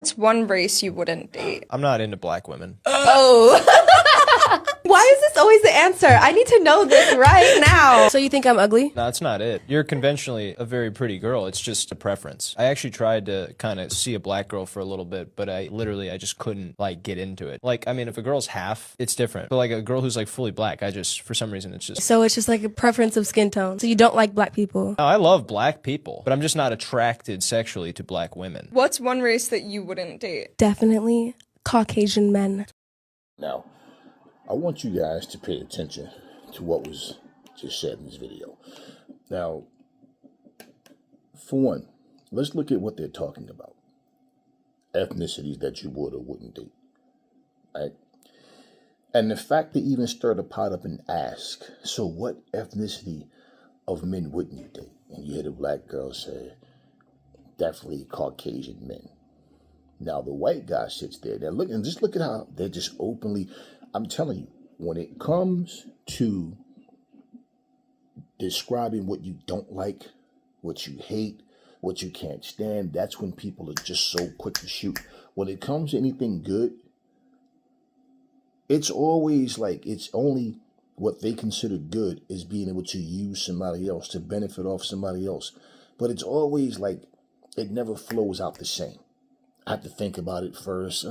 It's one race you wouldn't date. I'm not into black women. Oh. Why is this always the answer? I need to know this right now. So you think I'm ugly? No, that's not it. You're conventionally a very pretty girl. It's just a preference. I actually tried to kind of see a black girl for a little bit, but I just couldn't like get into it. Like, I mean, if a girl's half, it's different. But like a girl who's like fully black, for some reason, it's just. So it's just like a preference of skin tone. So you don't like black people? No, I love black people, but I'm just not attracted sexually to black women. What's one race that you wouldn't date? Definitely Caucasian men. Now, I want you guys to pay attention to what was just said in this video. Now, for one, let's look at what they're talking about. Ethnicities that you would or wouldn't date, right? And the fact they even stir the pot up and ask, so what ethnicity of men wouldn't you date? And you hear the black girl say, definitely Caucasian men. Now the white guy sits there. They're looking, just look at how they're just openly. I'm telling you, when it comes to describing what you don't like, what you hate, what you can't stand, that's when people are just so quick to shoot. When it comes to anything good, it's always like it's only what they consider good is being able to use somebody else, to benefit off somebody else. But it's always like it never flows out the same. I have to think about it first.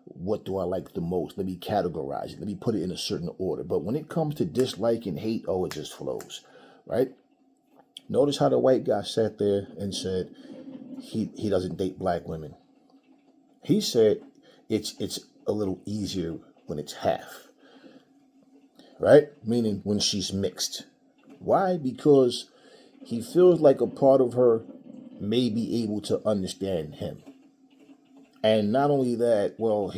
What do I like the most? Let me categorize it. Let me put it in a certain order. But when it comes to dislike and hate, oh, it just flows, right? Notice how the white guy sat there and said he doesn't date black women. He said it's a little easier when it's half, right? Meaning when she's mixed. Why? Because he feels like a part of her may be able to understand him. And not only that, well,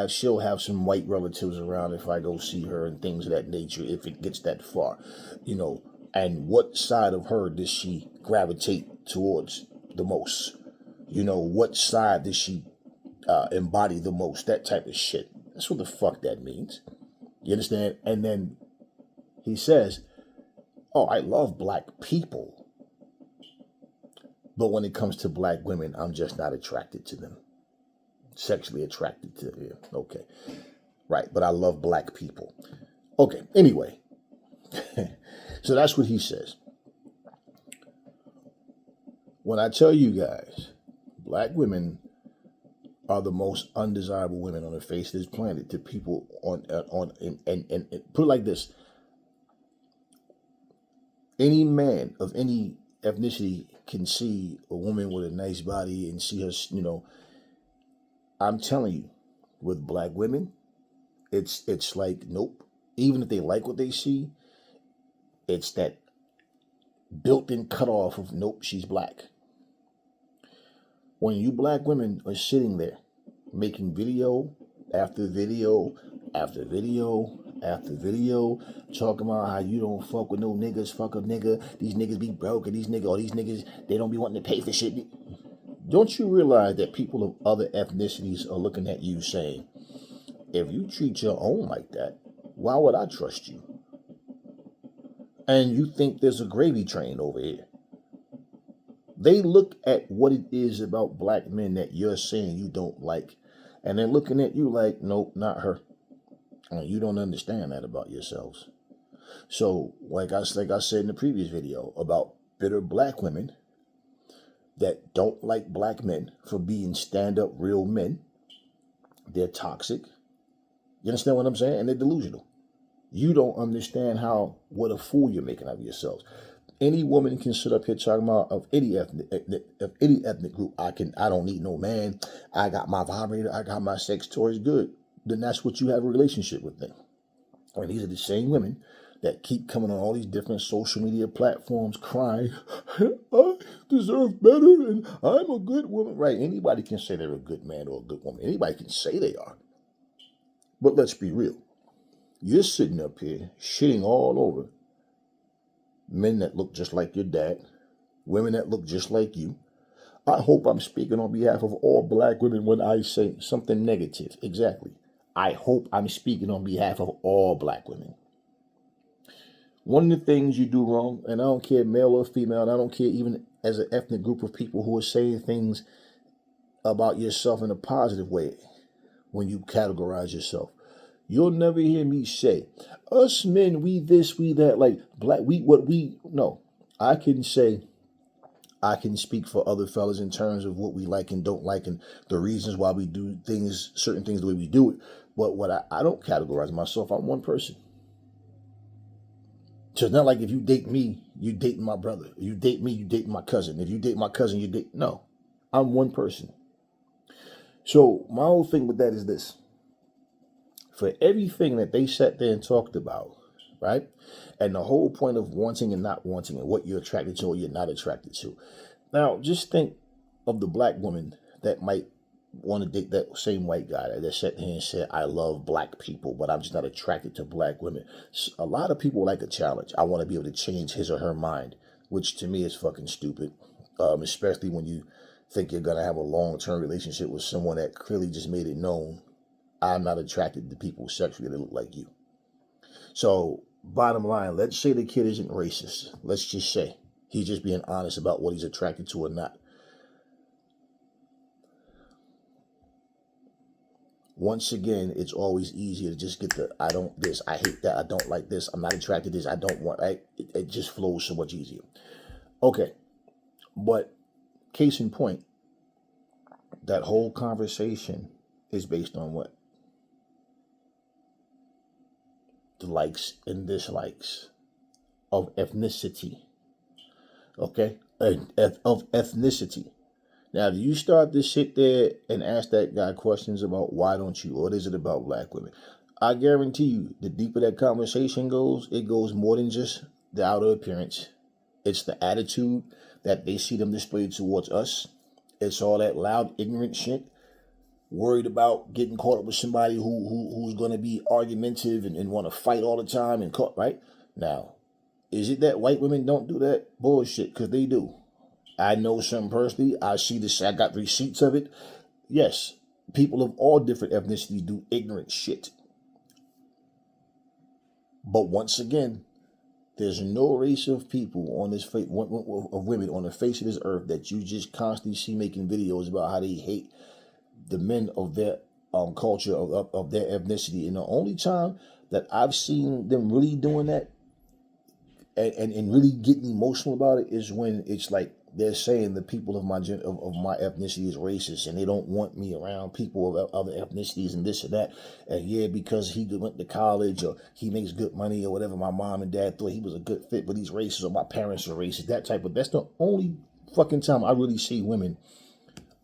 she'll have some white relatives around if I go see her and things of that nature, if it gets that far, and what side of her does she gravitate towards the most? What side does she embody the most? That type of shit. That's what the fuck that means. You understand? And then he says, oh, I love black people. But when it comes to black women, I'm just not attracted to them. Sexually attracted to them. Okay. Right. But I love black people. Okay. Anyway. So that's what he says. When I tell you guys, black women are the most undesirable women on the face of this planet to people and put it like this. Any man of any ethnicity can see a woman with a nice body and see her, I'm telling you, with black women, it's like, nope. Even if they like what they see, it's that built-in cutoff of, nope, she's black. When you black women are sitting there making video after video after video after video, talking about how you don't fuck with no niggas, fuck a nigga, these niggas be broke, and these niggas, they don't be wanting to pay for shit. Don't you realize that people of other ethnicities are looking at you saying, if you treat your own like that, why would I trust you? And you think there's a gravy train over here. They look at what it is about black men that you're saying you don't like, and they're looking at you like, nope, not her. You don't understand that about yourselves. So, like I said in the previous video about bitter black women that don't like black men for being stand-up real men, they're toxic. You understand what I'm saying? And they're delusional. You don't understand what a fool you're making of yourselves. Any woman can sit up here talking about of any ethnic group. I don't need no man. I got my vibrator. I got my sex toys. Good. Then that's what you have a relationship with them. And these are the same women that keep coming on all these different social media platforms crying, I deserve better and I'm a good woman. Right? Anybody can say they're a good man or a good woman. Anybody can say they are. But let's be real. You're sitting up here shitting all over men that look just like your dad, women that look just like you. I hope I'm speaking on behalf of all black women when I say something negative. Exactly. I hope I'm speaking on behalf of all black women. One of the things you do wrong, and I don't care male or female, and I don't care even as an ethnic group of people who are saying things about yourself in a positive way when you categorize yourself. You'll never hear me say, us men, we this, we that, like black, we what we, no. I can say, I can speak for other fellas in terms of what we like and don't like and the reasons why we do things, certain things the way we do it. But what I don't categorize myself, I'm one person. So it's not like if you date me, you dating my brother. If you date me, you dating my cousin. If you date my cousin, you date, no. I'm one person. So my whole thing with that is this. For everything that they sat there and talked about, right? And the whole point of wanting and not wanting and what you're attracted to or you're not attracted to. Now, just think of the black woman that might want to date that same white guy that sat here and said, I love black people, but I'm just not attracted to black women. A lot of people like a challenge. I want to be able to change his or her mind, which to me is fucking stupid, especially when you think you're going to have a long-term relationship with someone that clearly just made it known, I'm not attracted to people sexually that look like you. So, bottom line, let's say the kid isn't racist. Let's just say he's just being honest about what he's attracted to or not. Once again, it's always easier to just get the, I don't this, I hate that, I don't like this, I'm not attracted to this, I don't want, right? It just flows so much easier. Okay, but case in point, that whole conversation is based on what? The likes and dislikes of ethnicity. Okay? Of ethnicity. Now, do you start to sit there and ask that guy questions about why don't you? What is it about black women? I guarantee you, the deeper that conversation goes, it goes more than just the outer appearance. It's the attitude that they see them displayed towards us. It's all that loud, ignorant shit. Worried about getting caught up with somebody who's going to be argumentative and want to fight all the time and caught, right? Now, is it that white women don't do that? Bullshit, because they do. I know some personally. I see this. I got receipts of it. Yes, people of all different ethnicities do ignorant shit. But once again, there's no race of people on this face, of women on the face of this earth that you just constantly see making videos about how they hate the men of their culture, of their ethnicity. And the only time that I've seen them really doing that and really getting emotional about it is when it's like they're saying the people of my ethnicity is racist and they don't want me around people of other ethnicities and this and that. And yeah, because he went to college or he makes good money or whatever, my mom and dad thought he was a good fit, but he's racist or my parents are racist, that type of, that's the only fucking time I really see women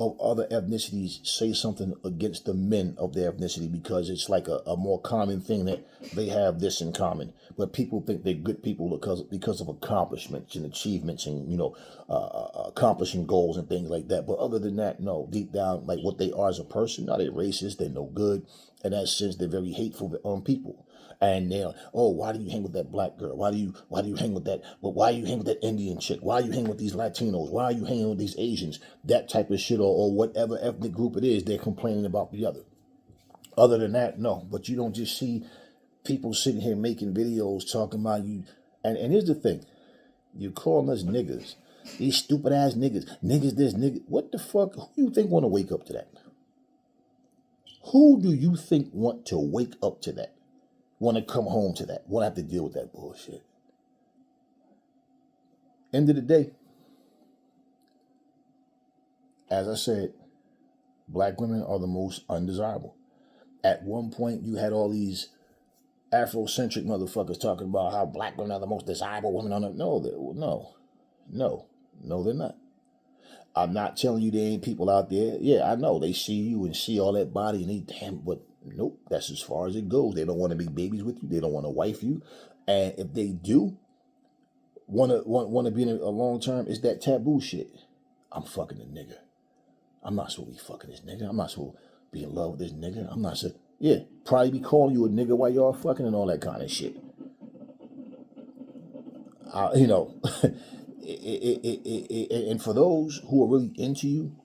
of other ethnicities say something against the men of their ethnicity, because it's like a more common thing that they have this in common. But people think they're good people because of accomplishments and achievements and, accomplishing goals and things like that. But other than that, no, deep down, like what they are as a person, no, they're racist, they're no good. In that sense, they're very hateful people. And they're, oh, why do you hang with that black girl? Why do you hang with that? Well, why you hang with that Indian chick? Why you hang with these Latinos? Why are you hanging with these Asians? That type of shit, or whatever ethnic group it is, they're complaining about the other. Other than that, no. But you don't just see people sitting here making videos talking about you. And here's the thing. You calling us niggas. These stupid ass niggas. Niggas this, nigga. What the fuck? Who do you think want to wake up to that? Who do you think want to wake up to that? Want to come home to that? Want to have to deal with that bullshit? End of the day, as I said, black women are the most undesirable. At one point, you had all these Afrocentric motherfuckers talking about how black women are the most desirable women on earth. No, they're not. I'm not telling you there ain't people out there. Yeah, I know. They see you and see all that body and they, damn, but nope, that's as far as it goes. They don't want to make babies with you. They don't want to wife you. And if they do want to be in a long term, it's that taboo shit. I'm fucking a nigga. I'm not supposed to be fucking this nigga. I'm not supposed to be in love with this nigga. I'm not supposed to, yeah, probably be calling you a nigga while y'all fucking and all that kind of shit. And for those who are really into you,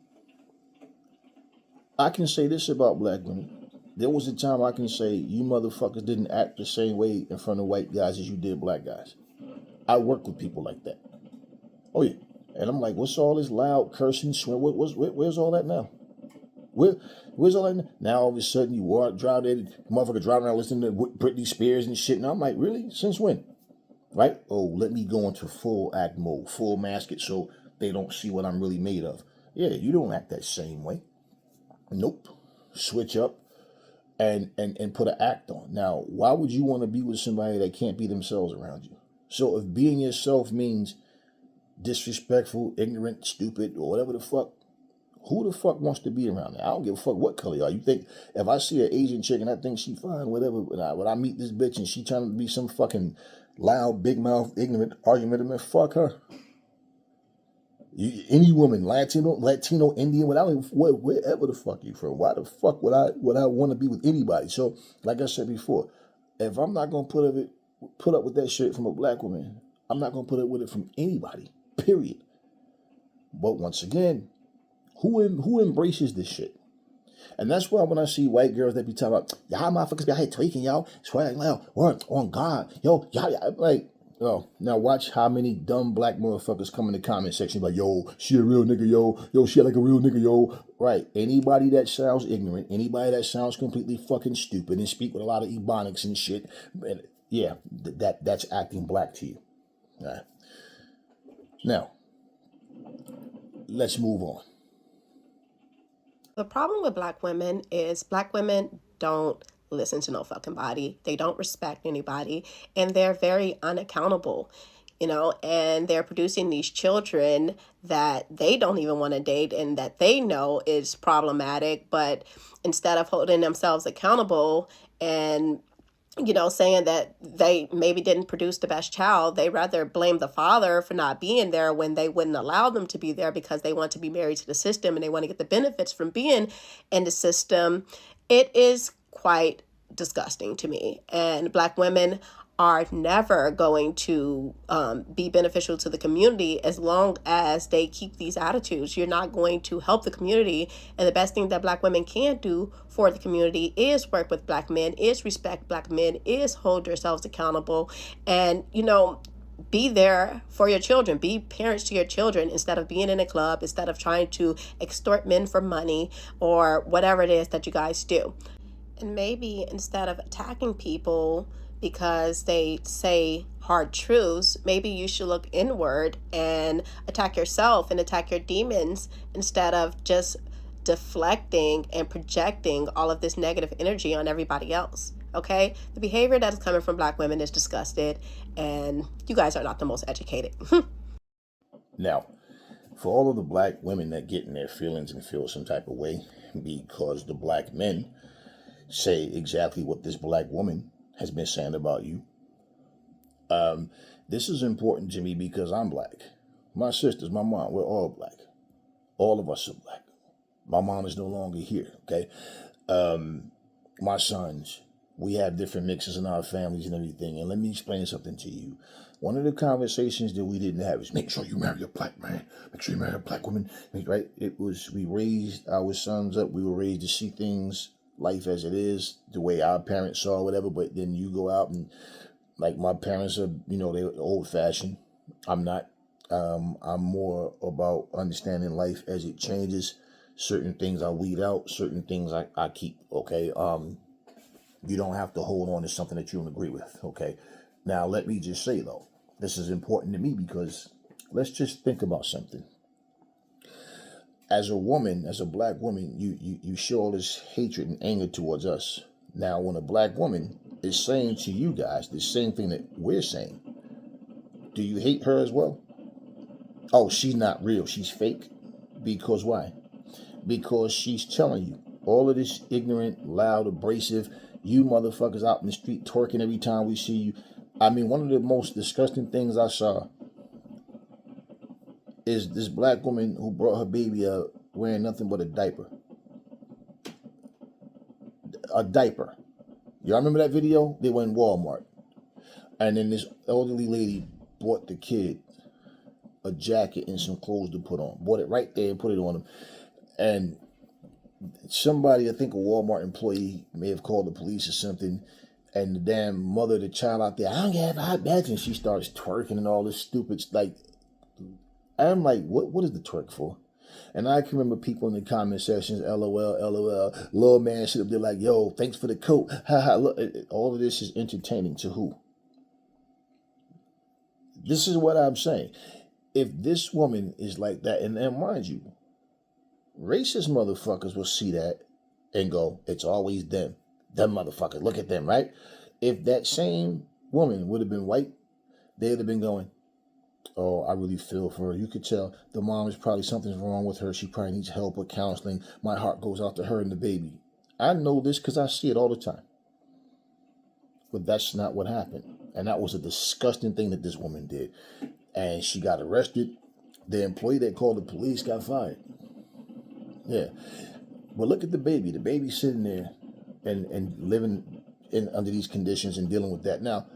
I can say this about black women. There was a time I can say you motherfuckers didn't act the same way in front of white guys as you did black guys. I work with people like that. Oh yeah. And I'm like, what's all this loud cursing, swear? Where's all that now? Where's all that? Now all of a sudden you walk, drive there, motherfucker driving around listening to Britney Spears and shit. And I'm like, really? Since when? Right? Oh, let me go into full act mode, full mask it so they don't see what I'm really made of. Yeah, you don't act that same way. Nope. Switch up and put an act on. Now, why would you want to be with somebody that can't be themselves around you? So if being yourself means disrespectful, ignorant, stupid, or whatever the fuck, who the fuck wants to be around that? I don't give a fuck what color you are. You think if I see an Asian chick and I think she fine, whatever, when I meet this bitch and she trying to be some fucking loud, big mouth, ignorant argumentative, fuck her. Any woman, Latino, Indian, wherever the fuck you from, why the fuck would I want to be with anybody? So, like I said before, if I'm not gonna put up with that shit from a black woman, I'm not gonna put up with it from anybody. Period. But once again, who embraces this shit? And that's why when I see white girls that be talking about, y'all motherfuckers be out here tweaking, y'all, swearing, on God, yo, y'all, like, oh, now watch how many dumb black motherfuckers come in the comment section like, yo, she a real nigga, yo, she like a real nigga, yo. Right. Anybody that sounds ignorant, anybody that sounds completely fucking stupid and speak with a lot of ebonics and shit, and yeah, that's acting black to you. All right. Now, let's move on. The problem with black women is black women don't listen to no fucking body. They don't respect anybody, and they're very unaccountable, and they're producing these children that they don't even want to date and that they know is problematic, but instead of holding themselves accountable and saying that they maybe didn't produce the best child, they rather blame the father for not being there when they wouldn't allow them to be there because they want to be married to the system and they want to get the benefits from being in the system. It is quite disgusting to me. And black women are never going to be beneficial to the community as long as they keep these attitudes. You're not going to help the community. And the best thing that black women can do for the community is work with black men, is respect black men, is hold yourselves accountable, and, be there for your children. Be parents to your children instead of being in a club, instead of trying to extort men for money or whatever it is that you guys do. And maybe instead of attacking people because they say hard truths, maybe you should look inward and attack yourself and attack your demons instead of just deflecting and projecting all of this negative energy on everybody else. Okay? The behavior that is coming from black women is disgusted, and you guys are not the most educated. Now, for all of the black women that get in their feelings and feel some type of way because the black men say exactly what this black woman has been saying about you, this is important to me because I'm black. My sisters, my mom, we're all black. All of us are black. My mom is no longer here, okay? My sons, we have different mixes in our families and everything. And let me explain something to you. One of the conversations that we didn't have is make sure you marry a black man. Make sure you marry a black woman, right? It was, we raised our sons up. We were raised to see things, life as it is, the way our parents saw whatever. But then you go out and, like, my parents are, they're old fashioned. I'm not. I'm more about understanding life as it changes. Certain things I weed out, certain things I keep, okay? You don't have to hold on to something that you don't agree with, okay? Now, let me just say, though, this is important to me because let's just think about something. As a woman, as a black woman, you show all this hatred and anger towards us. Now, when a black woman is saying to you guys the same thing that we're saying, do you hate her as well? Oh, she's not real, she's fake. Because why? Because she's telling you all of this ignorant, loud, abrasive, you motherfuckers out in the street twerking every time we see you. I mean, one of the most disgusting things I saw is this black woman who brought her baby up wearing nothing but a diaper. A diaper. Y'all remember that video? They went in Walmart. And then this elderly lady bought the kid a jacket and some clothes to put on. Bought it right there and put it on him. And somebody, I think a Walmart employee, may have called the police or something, and the damn mother of the child out there, I don't get hot bags, and she starts twerking and all this stupid, like, I'm like, what is the twerk for? And I can remember people in the comment sections, LOL, LOL, little man sit up there like, yo, thanks for the coat. Ha ha. Look, all of this is entertaining to who? This is what I'm saying. If this woman is like that, and mind you, racist motherfuckers will see that and go, it's always them. Them motherfuckers. Look at them, right? If that same woman would have been white, they'd have been going, oh, I really feel for her. You could tell the mom is probably something's wrong with her. She probably needs help or counseling. My heart goes out to her and the baby. I know this because I see it all the time. But that's not what happened. And that was a disgusting thing that this woman did. And she got arrested. The employee that called the police got fired. Yeah. But look at the baby. The baby's sitting there and living under these conditions and dealing with that. Now,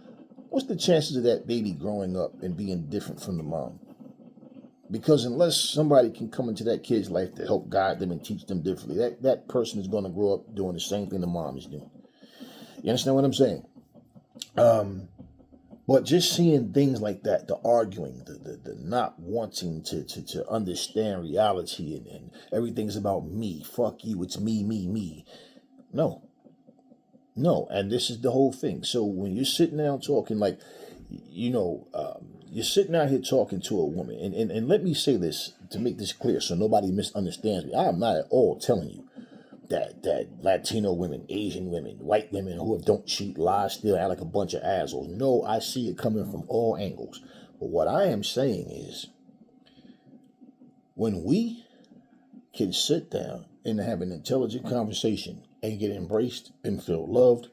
what's the chances of that baby growing up and being different from the mom? Because unless somebody can come into that kid's life to help guide them and teach them differently, that person is going to grow up doing the same thing the mom is doing. You understand what I'm saying? But just seeing things like that, the arguing, the not wanting to understand reality and everything's about me, fuck you, it's me, me, me. No. And this is the whole thing. So when you're sitting down talking like, you're sitting out here talking to a woman, and let me say this to make this clear so nobody misunderstands me. I'm not at all telling you that Latino women, Asian women, white women who don't cheat, lie, steal, act like a bunch of assholes. No, I see it coming from all angles. But what I am saying is, when we can sit down and have an intelligent conversation and get embraced and feel loved,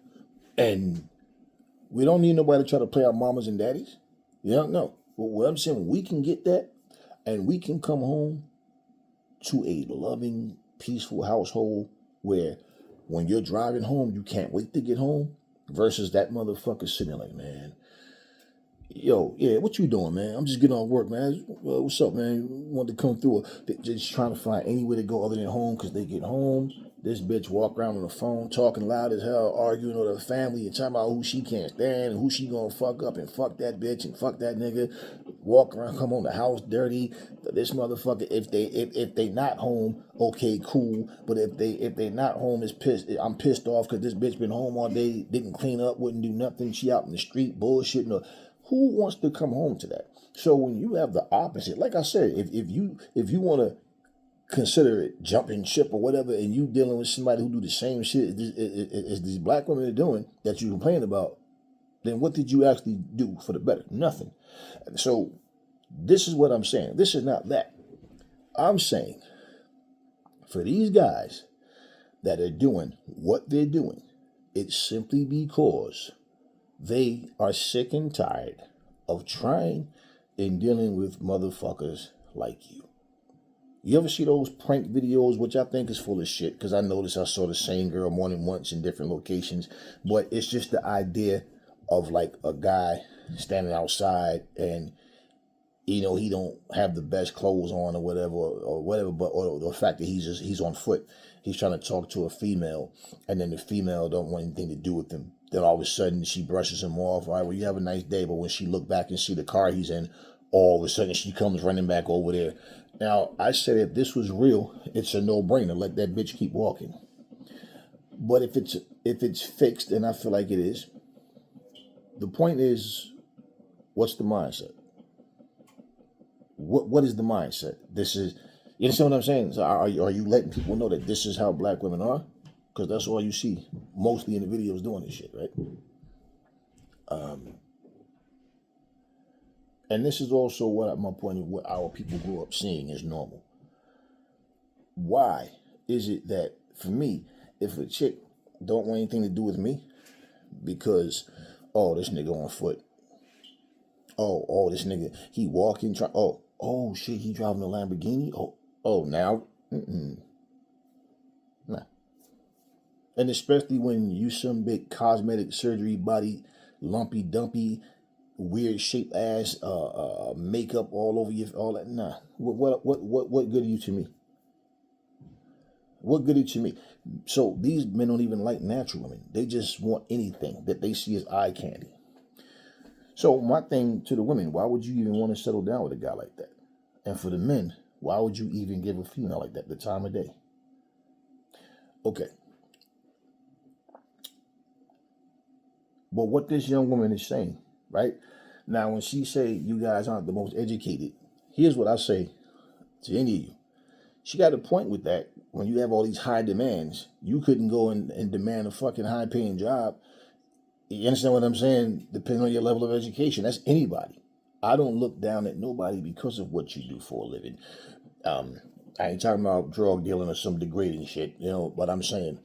and we don't need nobody to try to play our mamas and daddies. You don't know. But what I'm saying, we can get that, and we can come home to a loving, peaceful household where when you're driving home, you can't wait to get home, versus that motherfucker sitting there like, man, yo, yeah, what you doing, man? I'm just getting off work, man. What's up, man? Want to come through? They're just trying to find any way to go other than home, because they get home, this bitch walk around on the phone talking loud as hell, arguing with her family and talking about who she can't stand and who she gonna fuck up and fuck that bitch and fuck that nigga. Walk around, come home, the house dirty. This motherfucker, if they not home, okay, cool. But if they not home, I'm pissed off because this bitch been home all day, didn't clean up, wouldn't do nothing. She out in the street bullshitting. Who wants to come home to that? So when you have the opposite, like I said, if you want to consider it jumping ship or whatever, and you dealing with somebody who do the same shit as these black women are doing that you complain about, then what did you actually do for the better? Nothing. So this is what I'm saying. This is not that. I'm saying for these guys that are doing what they're doing, it's simply because they are sick and tired of trying and dealing with motherfuckers like you. You ever see those prank videos, which I think is full of shit, because I noticed I saw the same girl more than once in different locations, but it's just the idea of like a guy standing outside and, he don't have the best clothes on or whatever, but the fact that he's on foot, he's trying to talk to a female, and then the female don't want anything to do with him. Then all of a sudden she brushes him off. All right, well, you have a nice day, but when she look back and see the car he's in, all of a sudden she comes running back over there. Now, I said if this was real, it's a no-brainer. Let that bitch keep walking. But if it's fixed, and I feel like it is, the point is, what's the mindset? What is the mindset? This is, you understand what I'm saying? So are you letting people know that this is how black women are? Because that's all you see mostly in the videos doing this shit, right? And this is also what my point of what our people grew up seeing as normal. Why is it that, for me, if a chick don't want anything to do with me because, oh, this nigga on foot. Oh, this nigga, he walking, oh shit, he driving a Lamborghini? Now, nah. And especially when you some big cosmetic surgery body, lumpy dumpy, weird shaped ass, makeup all over you, all that. Nah. What good are you to me? What good are you to me? So these men don't even like natural women. They just want anything that they see as eye candy. So my thing to the women, why would you even want to settle down with a guy like that? And for the men, Why would you even give a female like that the time of day? Okay. But what this young woman is saying, right? Now, when she say you guys aren't the most educated, here's what I say to any of you. She got a point with that. When you have all these high demands, you couldn't go and demand a fucking high-paying job. You understand what I'm saying? Depending on your level of education. That's anybody. I don't look down at nobody because of what you do for a living. I ain't talking about drug dealing or some degrading shit, but I'm saying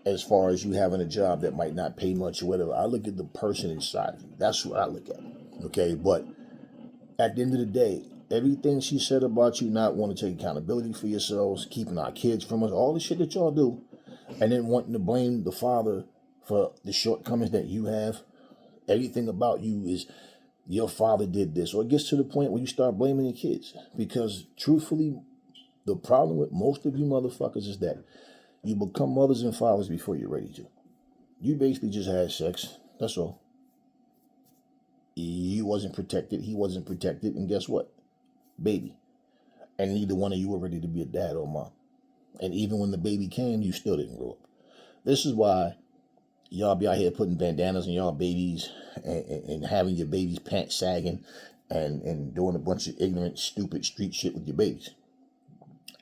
as far as you having a job that might not pay much or whatever, I look at the person inside of you. That's what I look at. Okay, but at the end of the day, everything she said about you not wanting to take accountability for yourselves, keeping our kids from us, all the shit that y'all do, and then wanting to blame the father for the shortcomings that you have, everything about you is your father did this, or it gets to the point where you start blaming your kids. Because truthfully, the problem with most of you motherfuckers is that you become mothers and fathers before you're ready to. You basically just had sex. That's all. You wasn't protected. He wasn't protected. And guess what? Baby. And neither one of you were ready to be a dad or mom. And even when the baby came, you still didn't grow up. This is why y'all be out here putting bandanas on y'all babies and having your babies' pants sagging and doing a bunch of ignorant, stupid street shit with your babies.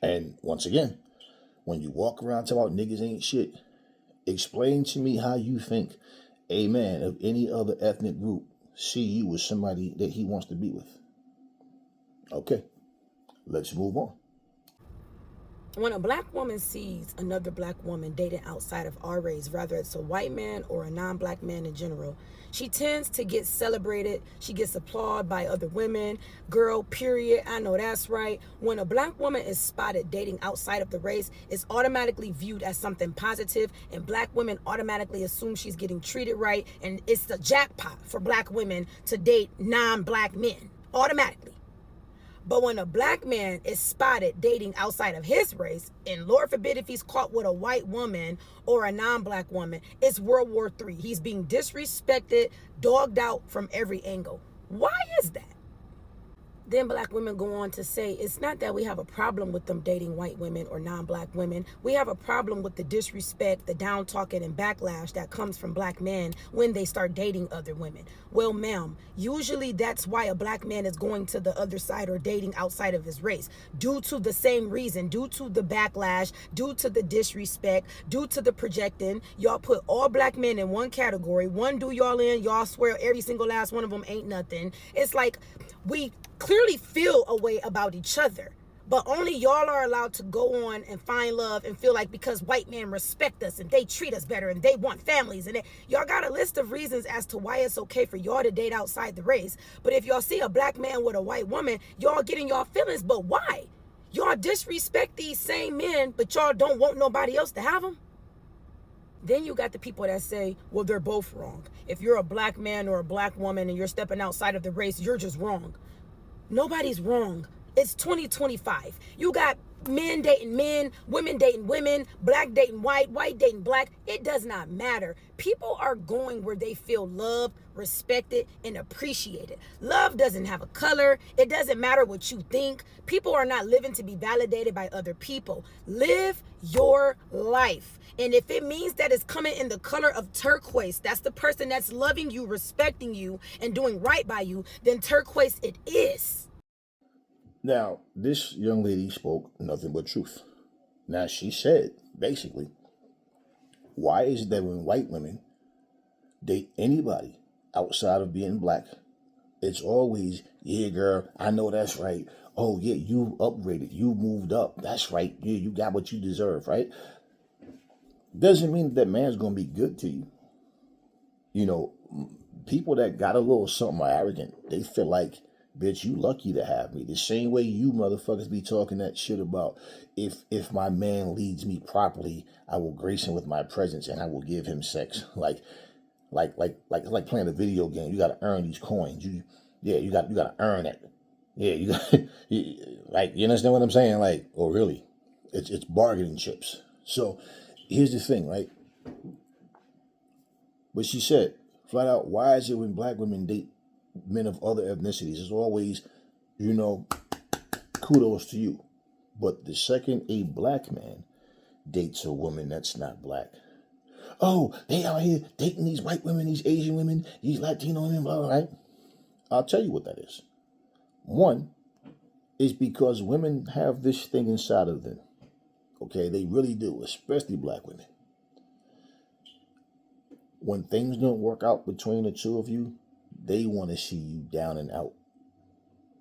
And once again, when you walk around talking about niggas ain't shit, explain to me how you think a man of any other ethnic group see you as somebody that he wants to be with. Okay, let's move on. When a black woman sees another black woman dating outside of our race, whether it's a white man or a non-black man in general, she tends to get celebrated. She gets applauded by other women. Girl, period. I know that's right. When a black woman is spotted dating outside of the race, it's automatically viewed as something positive, and black women automatically assume she's getting treated right, and it's the jackpot for black women to date non-black men, automatically. But when a black man is spotted dating outside of his race, and Lord forbid if he's caught with a white woman or a non-black woman, it's World War III. He's being disrespected, dogged out from every angle. Why is that? Then black women go on to say, it's not that we have a problem with them dating white women or non-black women. We have a problem with the disrespect, the down talking and backlash that comes from black men when they start dating other women. Well, ma'am, usually that's why a black man is going to the other side or dating outside of his race. Due to the same reason, due to the backlash, due to the disrespect, due to the projecting. Y'all put all black men in one category. One do y'all in, y'all swear every single last one of them ain't nothing. It's like we clearly feel a way about each other, but only y'all are allowed to go on and find love and feel like because white men respect us and they treat us better and they want families and y'all got a list of reasons as to why it's okay for y'all to date outside the race. But if y'all see a black man with a white woman, y'all getting y'all feelings. But why? Y'all disrespect these same men, but y'all don't want nobody else to have them. Then you got the people that say, well, they're both wrong. If you're a black man or a black woman and you're stepping outside of the race, you're just wrong. Nobody's wrong. It's 2025. You got men dating men, women dating women, black dating white, white dating black. It does not matter. People are going where they feel loved, respected, and appreciated. Love doesn't have a color. It doesn't matter what you think. People are not living to be validated by other people. Live your life. And if it means that it's coming in the color of turquoise, that's the person that's loving you, respecting you, and doing right by you, then turquoise it is. Now, this young lady spoke nothing but truth. Now, she said, basically, why is it that when white women date anybody outside of being black, it's always, yeah, girl, I know that's right. Oh, yeah, you upgraded. You moved up. That's right. Yeah, you got what you deserve, right? Doesn't mean that man's going to be good to you. You know, people that got a little something are arrogant. They feel like, bitch, you lucky to have me. The same way you motherfuckers be talking that shit about if my man leads me properly, I will grace him with my presence and I will give him sex. Like playing a video game. You got to earn these coins. You got to earn it. Yeah, you got you understand what I'm saying? Like, oh really? It's bargaining chips. So here's the thing, right? But she said flat out, why is it when black women date men of other ethnicities, it's always, kudos to you. But the second a black man dates a woman that's not black, oh, they out here dating these white women, these Asian women, these Latino women, blah, blah, right? I'll tell you what that is. One is because women have this thing inside of them. Okay, they really do, especially black women. When things don't work out between the two of you, they want to see you down and out.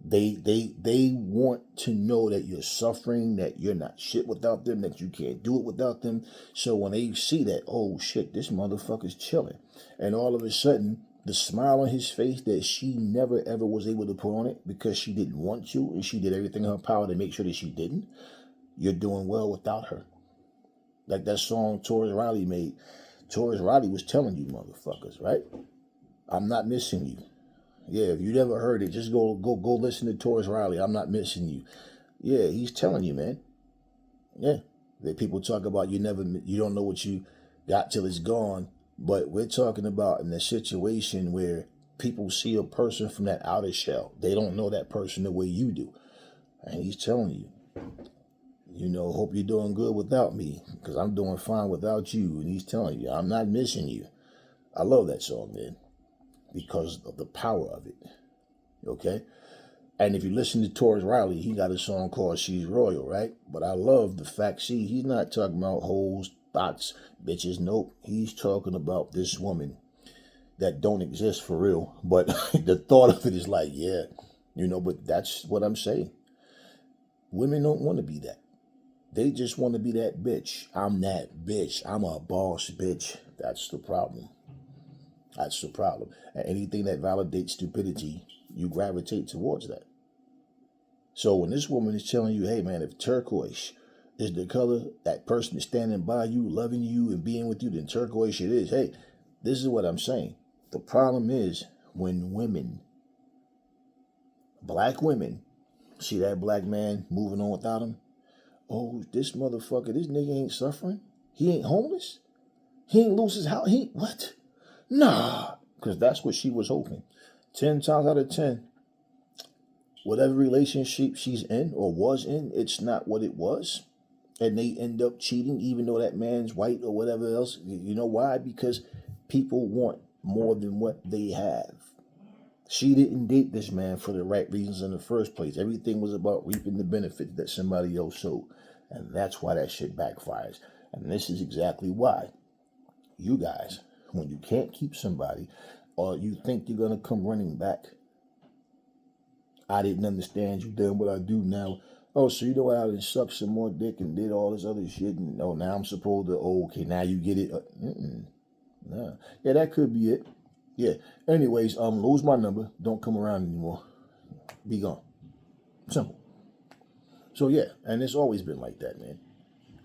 They want to know that you're suffering, that you're not shit without them, that you can't do it without them. So when they see that, oh shit, this motherfucker's chilling, and all of a sudden the smile on his face that she never ever was able to put on it because she didn't want to, and she did everything in her power to make sure that she didn't, you're doing well without her. Like that song Taurus Riley made. Taurus Riley was telling you motherfuckers, right? I'm not missing you. Yeah, if you never heard it, just go listen to Taurus Riley. I'm not missing you. Yeah, he's telling you, man. Yeah, that people talk about you don't know what you got till it's gone. But we're talking about in a situation where people see a person from that outer shell. They don't know that person the way you do. And he's telling you, hope you're doing good without me because I'm doing fine without you. And he's telling you, I'm not missing you. I love that song, man, because of the power of it. Okay? And if you listen to Taurus Riley, he got a song called She's Royal, right? But I love the fact, he's not talking about hoes, thoughts, bitches. Nope. He's talking about this woman that don't exist for real. But the thought of it is like, yeah, but that's what I'm saying. Women don't want to be that. They just want to be that bitch. I'm that bitch. I'm a boss bitch. That's the problem. That's the problem. And anything that validates stupidity, you gravitate towards that. So when this woman is telling you, hey man, if turquoise is the color, that person is standing by you, loving you and being with you, then turquoise it is. Hey, this is what I'm saying. The problem is when women, black women, see that black man moving on without him. Oh, this motherfucker, this nigga ain't suffering. He ain't homeless. He ain't lose his house. What? Nah, because that's what she was hoping. 10 times out of 10, whatever relationship she's in or was in, it's not what it was. And they end up cheating, even though that man's white or whatever else. You know why? Because people want more than what they have. She didn't date this man for the right reasons in the first place. Everything was about reaping the benefits that somebody else sowed. And that's why that shit backfires. And this is exactly why you guys, when you can't keep somebody or you think you're going to come running back, I didn't understand you doing what I do now. Oh, so you know what? I done sucked some more dick and did all this other shit. And now I'm supposed to, okay, now you get it. Nah. Yeah, that could be it. Yeah. Anyways, lose my number. Don't come around anymore. Be gone. Simple. So yeah, and it's always been like that, man.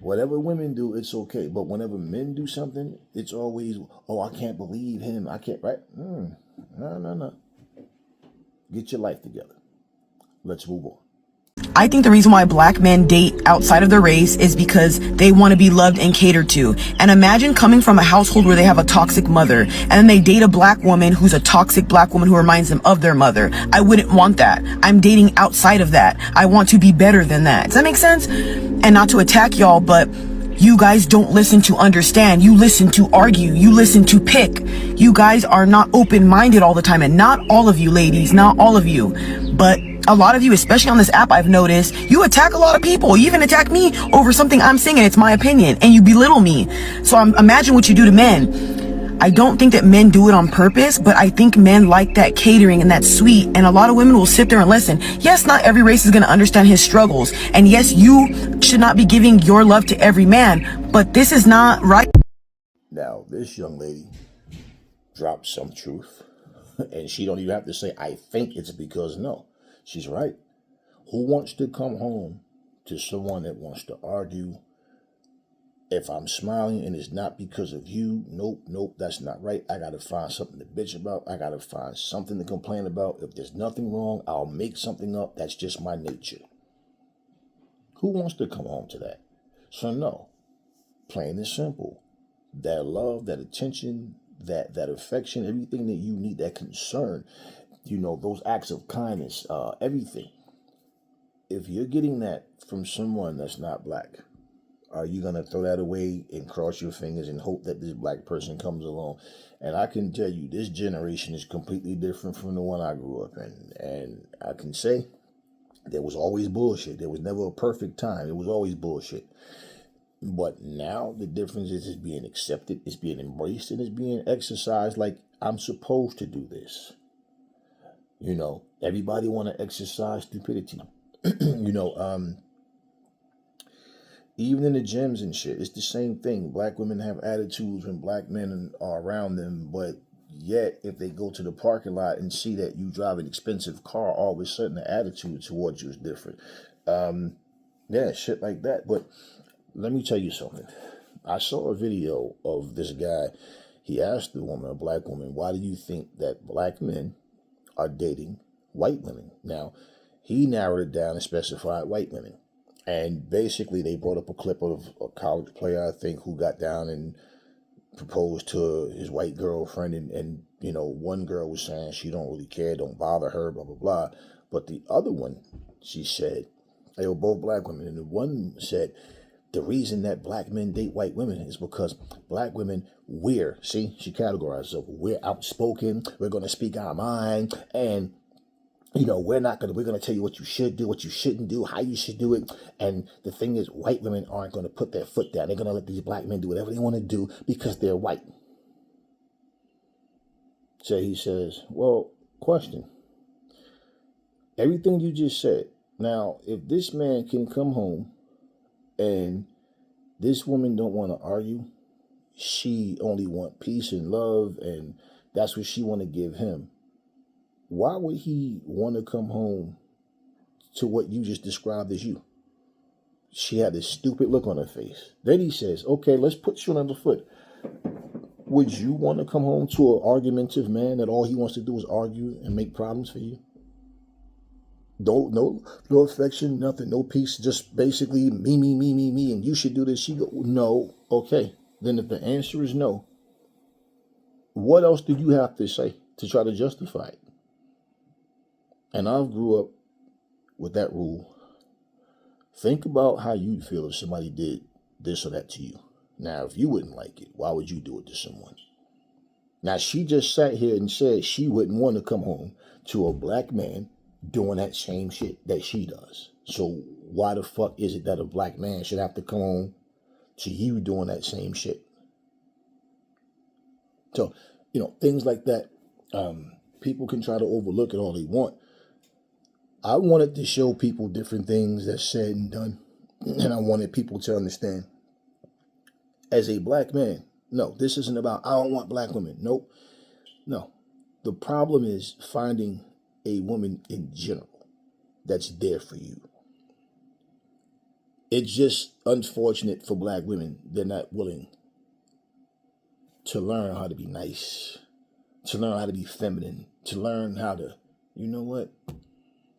Whatever women do, it's okay. But whenever men do something, it's always, oh, I can't believe him. I can't, right? No. Get your life together. Let's move on. I think the reason why black men date outside of their race is because they want to be loved and catered to. And imagine coming from a household where they have a toxic mother and then they date a black woman who's a toxic black woman who reminds them of their mother. I wouldn't want that. I'm dating outside of that. I want to be better than that. Does that make sense? And not to attack y'all, but you guys don't listen to understand. You listen to argue. You listen to pick. You guys are not open-minded all the time. And not all of you ladies, not all of you, but a lot of you, especially on this app, I've noticed, you attack a lot of people. You even attack me over something I'm saying and it's my opinion, and you belittle me. So imagine what you do to men. I don't think that men do it on purpose, but I think men like that catering and that sweet, and a lot of women will sit there and listen. Yes, not every race is going to understand his struggles, and yes, you should not be giving your love to every man, but this is not right. Now, this young lady dropped some truth, and she don't even have to say, I think it's because no. She's right. Who wants to come home to someone that wants to argue? If I'm smiling and it's not because of you, nope, that's not right. I got to find something to bitch about. I got to find something to complain about. If there's nothing wrong, I'll make something up. That's just my nature. Who wants to come home to that? So no, plain and simple. That love, that attention, that affection, everything that you need, that concern, those acts of kindness, everything if you're getting that from someone that's not black, are you going to throw that away and cross your fingers and hope that this black person comes along? And I can tell you, this generation is completely different from the one I grew up in. And I can say there was always bullshit. There was never a perfect time. It was always bullshit. But now the difference is it's being accepted, it's being embraced, and it's being exercised like I'm supposed to do this. You know, everybody want to exercise stupidity. You know, even in the gyms and shit, it's the same thing. Black women have attitudes when black men are around them, but yet if they go to the parking lot and see that you drive an expensive car, all of a sudden the attitude towards you is different. Yeah, shit like that. But let me tell you something. I saw a video of this guy. He asked the woman, a black woman, why do you think that black men are dating white women? Now, he narrowed it down and specified white women. And basically, they brought up a clip of a college player, I think, who got down and proposed to his white girlfriend. And you know, one girl was saying she don't really care, don't bother her, blah, blah, blah. But the other one, she said, they were both black women. And the one said, the reason that black men date white women is because black women, she categorizes it, we're outspoken, we're going to speak our mind, and you know, we're going to tell you what you should do, what you shouldn't do, how you should do it. And the thing is, white women aren't going to put their foot down. They're going to let these black men do whatever they want to do because they're white. So he says, well, question. Everything you just said. Now, if this man can come home and this woman don't want to argue, she only want peace and love, and that's what she want to give him, why would he want to come home to what you just described as you? She had this stupid look on her face. Then he says, okay, let's put you on the foot. Would you want to come home to an argumentative man that all he wants to do is argue and make problems for you? No affection, nothing, no peace, just basically me, and you should do this. She go, no. Okay, then if the answer is no, what else do you have to say to try to justify it? And I grew up with that rule. Think about how you'd feel if somebody did this or that to you. Now, if you wouldn't like it, why would you do it to someone? Now, she just sat here and said she wouldn't want to come home to a black man doing that same shit that she does. So why the fuck is it that a black man should have to come home to you doing that same shit? So, you know, things like that, people can try to overlook it all they want. I wanted to show people different things that's said and done, and I wanted people to understand. As a black man, no, this isn't about, I don't want black women. Nope. No. The problem is finding a woman in general that's there for you. It's just unfortunate for black women. They're not willing to learn how to be nice, to learn how to be feminine, to learn how to, you know what?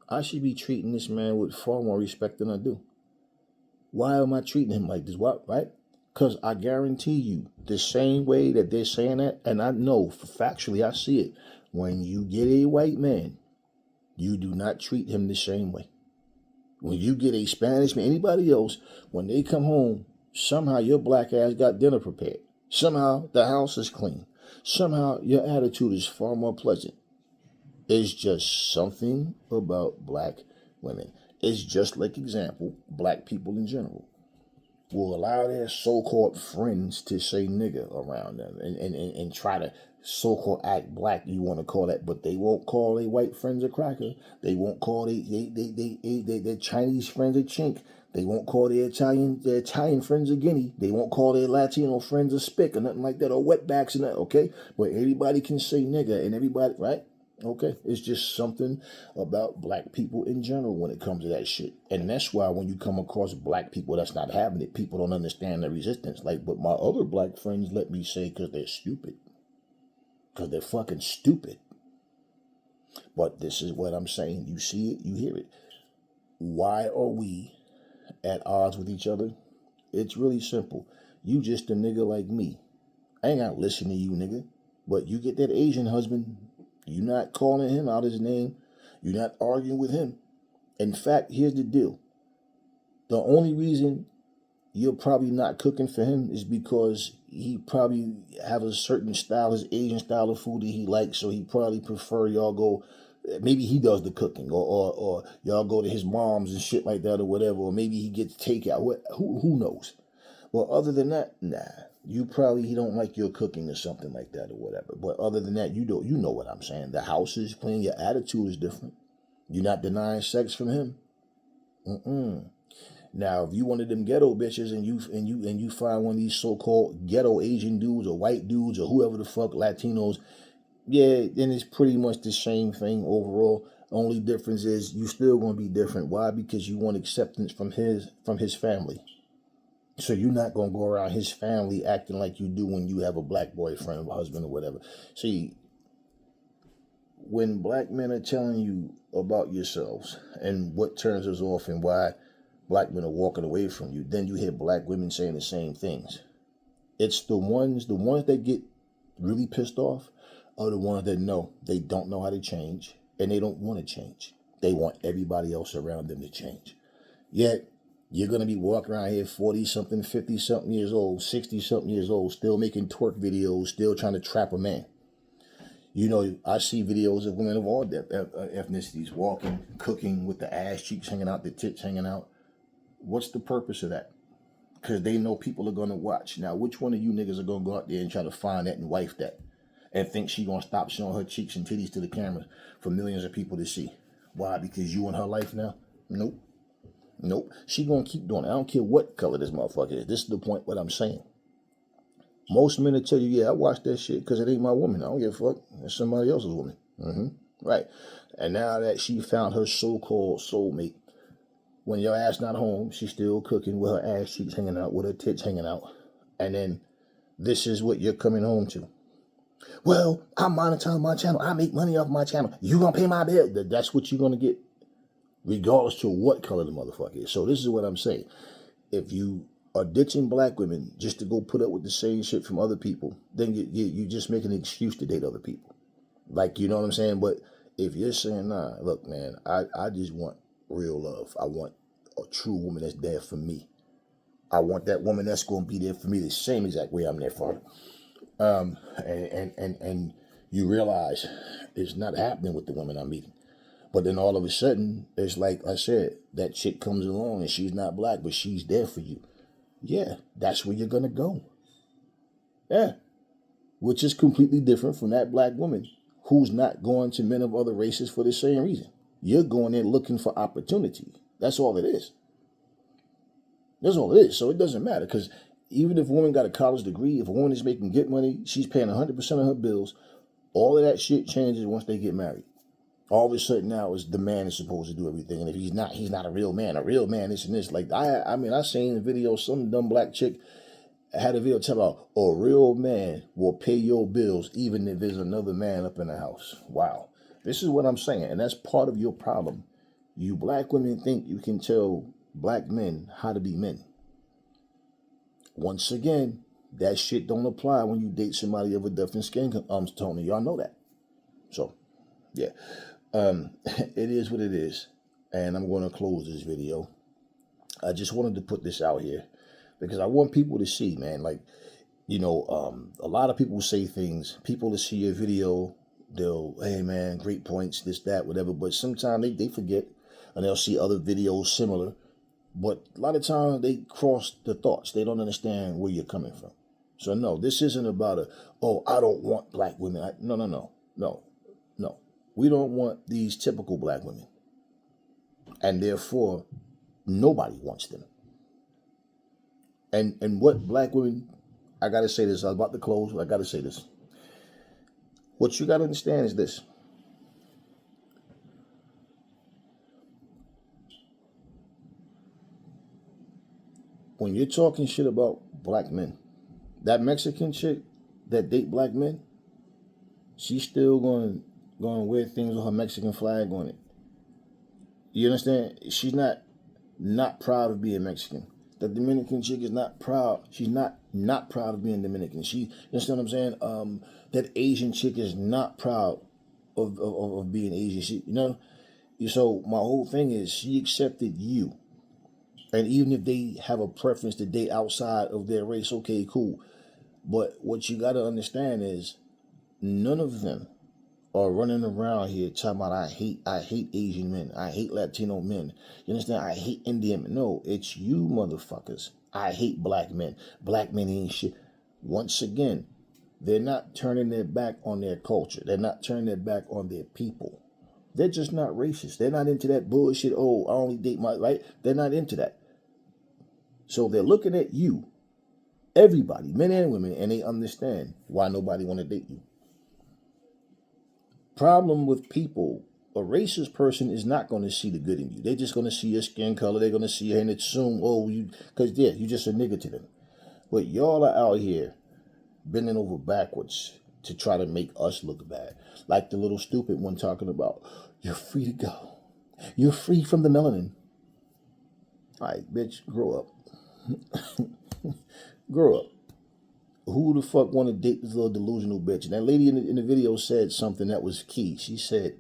I should be treating this man with far more respect than I do. Why am I treating him like this? What, right? Because I guarantee you, the same way that they're saying that, and I know factually, I see it. When you get a white man, you do not treat him the same way. When you get a Spanish man, anybody else, when they come home, somehow your black ass got dinner prepared. Somehow the house is clean. Somehow your attitude is far more pleasant. It's just something about black women. It's just like, example, black people in general will allow their so-called friends to say nigga around them and try to so-called act black, you want to call that, but they won't call their white friends a cracker. They won't call their Chinese friends a chink. They won't call their Italian friends a guinea. They won't call their Latino friends a spick or nothing like that, or wetbacks and that, okay? But everybody can say nigga, and everybody, right? Okay, it's just something about black people in general when it comes to that shit. And that's why when you come across black people that's not having it, people don't understand the resistance. Like, but my other black friends let me say because they're stupid. Because they're fucking stupid. But this is what I'm saying. You see it, you hear it. Why are we at odds with each other? It's really simple. You just a nigga like me. I ain't gotta listen to you, nigga. But you get that Asian husband, you're not calling him out his name. You're not arguing with him. In fact, here's the deal. The only reason you're probably not cooking for him is because he probably have a certain style, his Asian style of food that he likes, so he probably prefer y'all go, maybe he does the cooking, or y'all go to his mom's and shit like that or whatever, or maybe he gets takeout, who knows. Well, other than that, nah, he don't like your cooking or something like that or whatever. But other than that, you know what I'm saying. The house is clean, your attitude is different. You're not denying sex from him. Now, if you one of them ghetto bitches and you find one of these so-called ghetto Asian dudes or white dudes or whoever the fuck, Latinos, yeah, then it's pretty much the same thing overall. Only difference is you still gonna be different. Why? Because you want acceptance from his family. So you're not gonna go around his family acting like you do when you have a black boyfriend or husband or whatever. See, when black men are telling you about yourselves and what turns us off and why black men are walking away from you, then you hear black women saying the same things. It's the ones that get really pissed off are the ones that know they don't know how to change and they don't want to change. They want everybody else around them to change. Yet, you're going to be walking around here 40-something, 50-something years old, 60-something years old, still making twerk videos, still trying to trap a man. You know, I see videos of women of all ethnicities walking, cooking with the ass cheeks hanging out, the tits hanging out. What's the purpose of that? Because they know people are going to watch. Now, which one of you niggas are going to go out there and try to find that and wife that and think she going to stop showing her cheeks and titties to the camera for millions of people to see? Why? Because you in her life now? Nope. She going to keep doing it. I don't care what color this motherfucker is. This is the point what I'm saying. Most men will tell you, yeah, I watch that shit because it ain't my woman. I don't give a fuck. It's somebody else's woman. Right. And now that she found her so-called soulmate, when your ass not home, she's still cooking with her ass cheeks hanging out, with her tits hanging out. And then this is what you're coming home to. Well, I monetize my channel. I make money off my channel. You gonna pay my bill. That's what you're gonna get, regardless to what color the motherfucker is. So this is what I'm saying. If you are ditching black women just to go put up with the same shit from other people, then you just make an excuse to date other people. Like, you know what I'm saying? But if you're saying, nah, look, man, I just want real love. I want a true woman that's there for me. I want that woman that's going to be there for me the same exact way I'm there for her. And you realize it's not happening with the woman I'm meeting. But then all of a sudden, it's like I said, that chick comes along and she's not black, but she's there for you. Yeah, that's where you're going to go. Yeah. Which is completely different from that black woman who's not going to men of other races for the same reason. You're going there looking for opportunity. That's all it is. That's all it is. So it doesn't matter, because even if a woman got a college degree, if a woman is making good money, she's paying 100% of her bills, all of that shit changes once they get married. All of a sudden now is the man is supposed to do everything. And if he's not a real man. A real man, this and this. Like, I seen a video, some dumb black chick had a video tell about a real man will pay your bills even if there's another man up in the house. Wow. This is what I'm saying, and that's part of your problem. You black women think you can tell black men how to be men. Once again, that shit don't apply when you date somebody of a different skin tone. Y'all know that. So, yeah. It is what it is. And I'm going to close this video. I just wanted to put this out here because I want people to see, man. Like, you know, a lot of people say things. People that see your video, they'll, hey, man, great points, this, that, whatever. But sometimes they forget and they'll see other videos similar. But a lot of times they cross the thoughts. They don't understand where you're coming from. So, no, this isn't about I don't want black women. No. We don't want these typical black women. And therefore, nobody wants them. And what black women, I got to say this. I was about to close, but I got to say this. What you got to understand is this. When you're talking shit about black men, that Mexican chick that date black men, she's still going to wear things with her Mexican flag on it. You understand? She's not proud of being Mexican. The Dominican chick is not proud. She's not proud of being Dominican. You understand what I'm saying? That Asian chick is not proud of being Asian. So my whole thing is she accepted you. And even if they have a preference to date outside of their race, okay, cool. But what you got to understand is none of them are running around here talking about I hate Asian men, I hate Latino men. You understand? I hate Indian men. No, it's you motherfuckers. I hate black men. Black men ain't shit. Once again, they're not turning their back on their culture. They're not turning their back on their people. They're just not racist. They're not into that bullshit. Oh, I only date my right. They're not into that. So they're looking at you, everybody, men and women, and they understand why nobody want to date you. Problem with people, a racist person is not going to see the good in you. They're just going to see your skin color. They're going to see you and assume, oh, you, because yeah, you just a nigga to them. But y'all are out here bending over backwards to try to make us look bad. Like the little stupid one talking about, you're free to go. You're free from the melanin. All right, bitch, grow up. Grow up. Who the fuck want to date this little delusional bitch? And that lady in the video said something that was key. She said,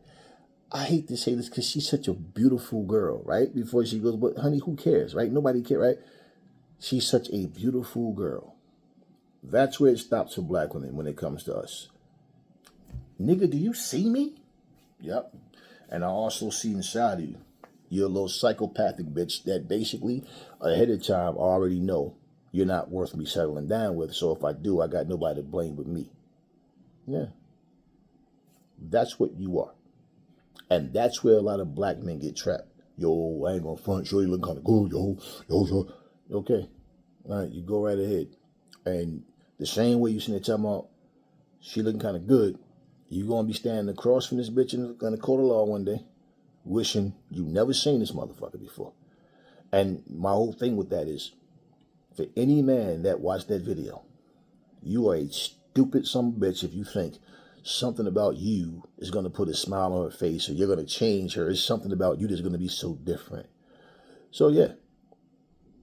I hate to say this because she's such a beautiful girl, right? Before she goes, but honey, who cares, right? Nobody cares, right? She's such a beautiful girl. That's where it stops for black women when it comes to us. Nigga, do you see me? Yep. And I also see inside of you. You're a little psychopathic bitch that basically ahead of time already know you're not worth me settling down with. So if I do, I got nobody to blame but me. Yeah. That's what you are. And that's where a lot of black men get trapped. Yo, I ain't gonna front, sure you look kind of good, yo. Okay. All right, you go right ahead. And the same way you sitting there talking about she looking kind of good, you gonna be standing across from this bitch in the court of law one day, wishing you never seen this motherfucker before. And my whole thing with that is, for any man that watched that video, you are a stupid son of a bitch if you think something about you is going to put a smile on her face or you're going to change her. It's something about you that's going to be so different. So yeah,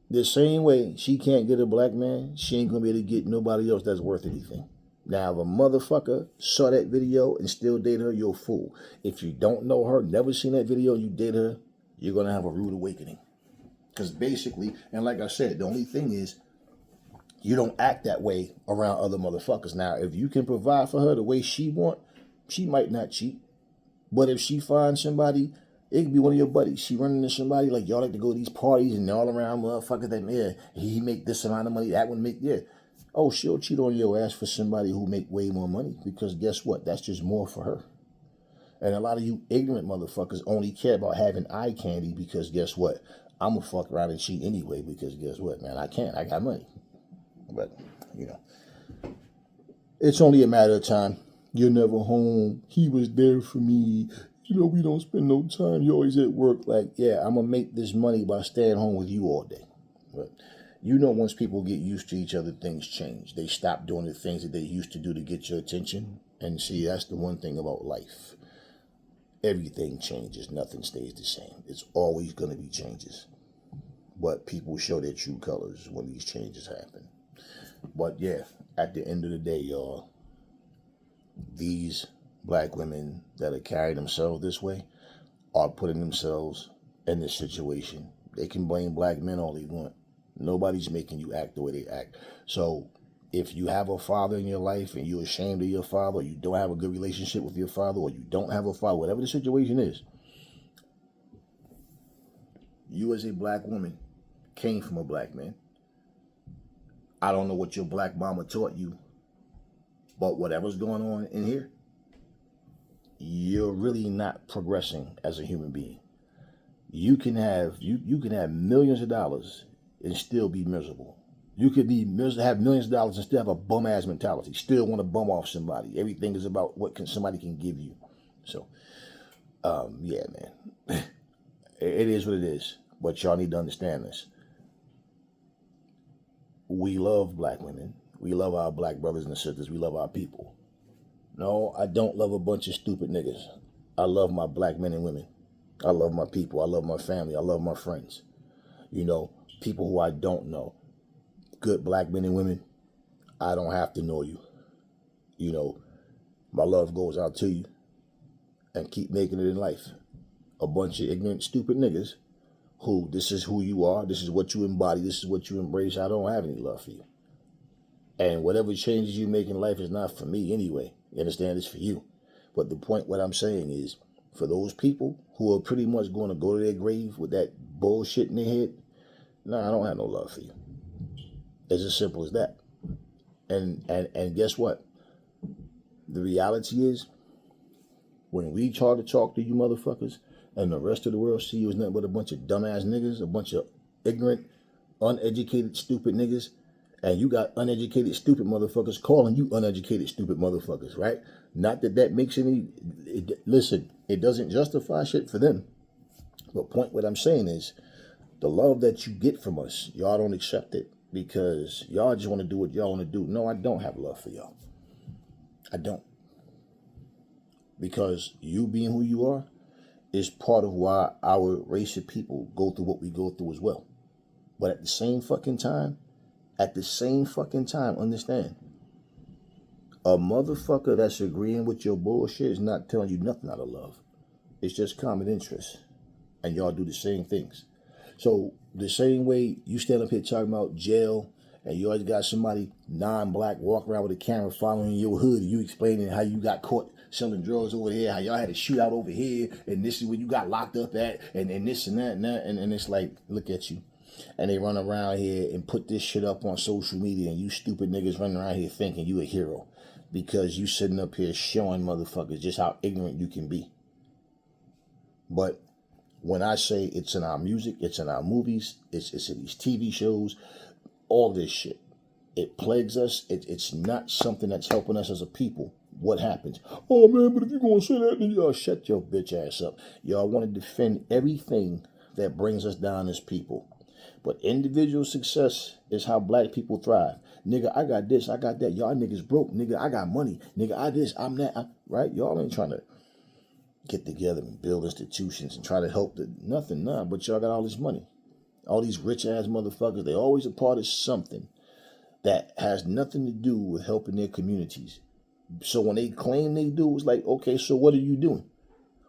the same way she can't get a black man, she ain't going to be able to get nobody else that's worth anything. Now, if a motherfucker saw that video and still date her, you're a fool. If you don't know her, never seen that video, and you date her, you're going to have a rude awakening. Because basically, and like I said, the only thing is, you don't act that way around other motherfuckers. Now, if you can provide for her the way she want, she might not cheat. But if she finds somebody, it could be one of your buddies. She running into somebody, like y'all like to go to these parties and all around motherfuckers that, yeah, he make this amount of money, that one make, yeah. Oh, she'll cheat on your ass for somebody who make way more money. Because guess what? That's just more for her. And a lot of you ignorant motherfuckers only care about having eye candy because guess what? I'm going to fuck around and cheat anyway because guess what, man? I can't. I got money. But, you know, it's only a matter of time. You're never home. He was there for me. You know, we don't spend no time. You're always at work. Like, yeah, I'm going to make this money by staying home with you all day. But, you know, once people get used to each other, things change. They stop doing the things that they used to do to get your attention. And see, that's the one thing about life. Everything changes. Nothing stays the same. It's always going to be changes. But people show their true colors when these changes happen. But yeah, at the end of the day, y'all, these black women that are carrying themselves this way are putting themselves in this situation. They can blame black men all they want. Nobody's making you act the way they act. So if you have a father in your life and you're ashamed of your father, or you don't have a good relationship with your father, or you don't have a father, whatever the situation is, you as a black woman came from a black man. I don't know what your black mama taught you, but whatever's going on in here, you're really not progressing as a human being. You can have you can have millions of dollars and still be miserable. You could be have millions of dollars and still have a bum ass mentality. Still want to bum off somebody. Everything is about what somebody can give you. So, yeah, man, it is what it is. But y'all need to understand this. We love black women. We love our black brothers and sisters. We love our people. No, I don't love a bunch of stupid niggas. I love my black men and women. I love my people. I love my family. I love my friends. You know, people who I don't know. Good black men and women, I don't have to know you. You know, my love goes out to you. And keep making it in life. a bunch of ignorant, stupid niggas who, this is who you are, this is what you embody, this is what you embrace. I don't have any love for you. And whatever changes you make in life is not for me anyway. You understand? It's for you. But the point, what I'm saying is, for those people who are pretty much going to go to their grave with that bullshit in their head, nah, I don't have no love for you. It's as simple as that. And guess what? The reality is, when we try to talk to you motherfuckers and the rest of the world see you as nothing but a bunch of dumbass niggas, a bunch of ignorant, uneducated, stupid niggas, and you got uneducated, stupid motherfuckers calling you uneducated, stupid motherfuckers, right? Not that that makes any... listen, it doesn't justify shit for them. But point what I'm saying is, the love that you get from us, y'all don't accept it because y'all just want to do what y'all want to do. No, I don't have love for y'all. I don't. Because you being who you are is part of why our race of people go through what we go through as well. But at the same fucking time, understand, a motherfucker that's agreeing with your bullshit is not telling you nothing out of love. It's just common interest. And y'all do the same things. So the same way you stand up here talking about jail and you always got somebody non-black walk around with a camera following your hood and you explaining how you got caught selling drugs over here, how y'all had a shootout over here, and this is where you got locked up at, and this and that, and it's like, look at you. And they run around here and put this shit up on social media, and you stupid niggas running around here thinking you a hero because you sitting up here showing motherfuckers just how ignorant you can be. But when I say it's in our music, it's in our movies, it's in these TV shows, all this shit, it plagues us. It's not something that's helping us as a people. What happens? Oh man, but if you're gonna say that, then y'all shut your bitch ass up. Y'all want to defend everything that brings us down as people. But individual success is how black people thrive. Nigga, I got this, I got that. Y'all niggas broke. Nigga, I got money. Nigga, I this, I'm that. Right? Y'all ain't trying to get together and build institutions and try to help nothing, nah. But y'all got all this money. All these rich ass motherfuckers, they always a part of something that has nothing to do with helping their communities. So when they claim they do, it's like, okay, so what are you doing?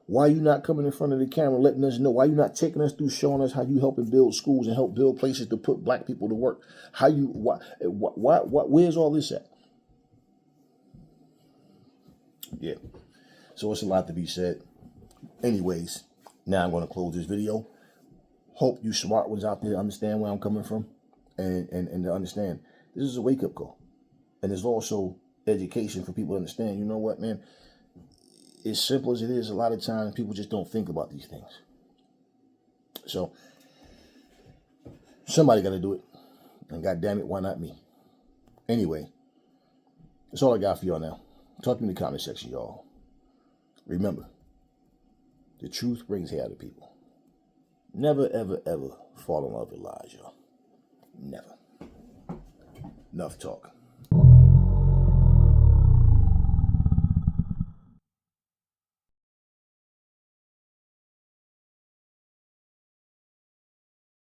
Why are you not coming in front of the camera letting us know? Why are you not taking us through showing us how you helping build schools and help build places to put black people to work? Where's all this at? Yeah. So it's a lot to be said. Anyways, now I'm going to close this video. Hope you smart ones out there understand where I'm coming from and to understand this is a wake-up call. And there's also education for people to understand, you know what, man? As simple as it is, a lot of times people just don't think about these things. So somebody got to do it. And God damn it, why not me? Anyway, that's all I got for y'all now. Talk to me in the comment section, y'all. Remember, the truth brings hair to people. Never, ever, ever fall in love with lies, y'all. Never. Enough talk.